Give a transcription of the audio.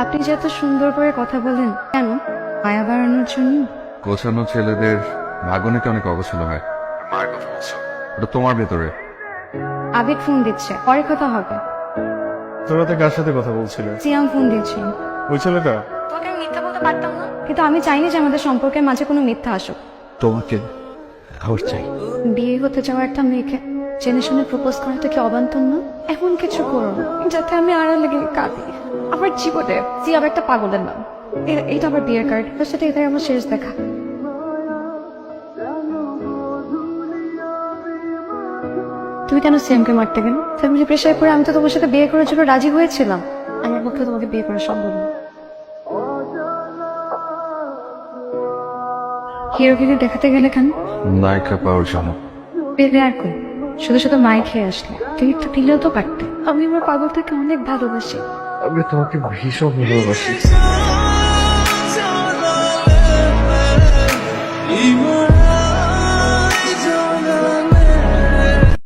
আপনি যে এত সুন্দর করে কথা বলেন কেন? মায়া বাড়ানোর জন্য? গোছানো ছেলেদের ভাগনিতে অনেক অগোছালো হয়। মায়ের কথা বলছো, ওটা তোমার ভেতরে। আবেগ ফোন দিচ্ছে, পরে কথা হবে। তোরা তো কার সাথে কথা বলছিলে? সিয়াম ফোন দিচ্ছে। ওই ছেলেটা? তোকে আমি মিথ্যা বলতে পারতাম না, কিন্তু আমি চাইনি যে আমাদের সম্পর্কের মাঝে কোনো মিথ্যা আসুক। তোমাকে আবার চাই। বিয়ে হতে যাওয়া একটা মেয়েকে জেনে শুনে প্রপোজ করাটা কি অবান্তর না? এমন কিছু করো না যাতে আমি আড়ালে গিয়ে কাঁদি। আমার জীবনে সিয়াম একটা পাগলের নাম। এটা আমার বিয়ের কার্ড, তার সাথে এটাই আমার শেষ দেখা। তুমি কেন সিয়ামকে মারতে গেলে? ফ্যামিলি প্রেশার করে আমি তো তোমার সাথে বিয়ে করার জন্য রাজি হয়েছিলাম। আমার পক্ষে তোমাকে বিয়ে করা সম্ভব না। হিরোগিরি দেখাতে গেলে কেন? নায়িকা পাওয়ার জন্য। পেলে আর কই, শুধু শুধু মাই খেয়ে আসলে। তুমি একটু দিলেও তো পারতে। আমি আমার পাগলটাকে অনেক ভালোবাসি। আমি তোমাকে ভীষণ ভালোবাসি।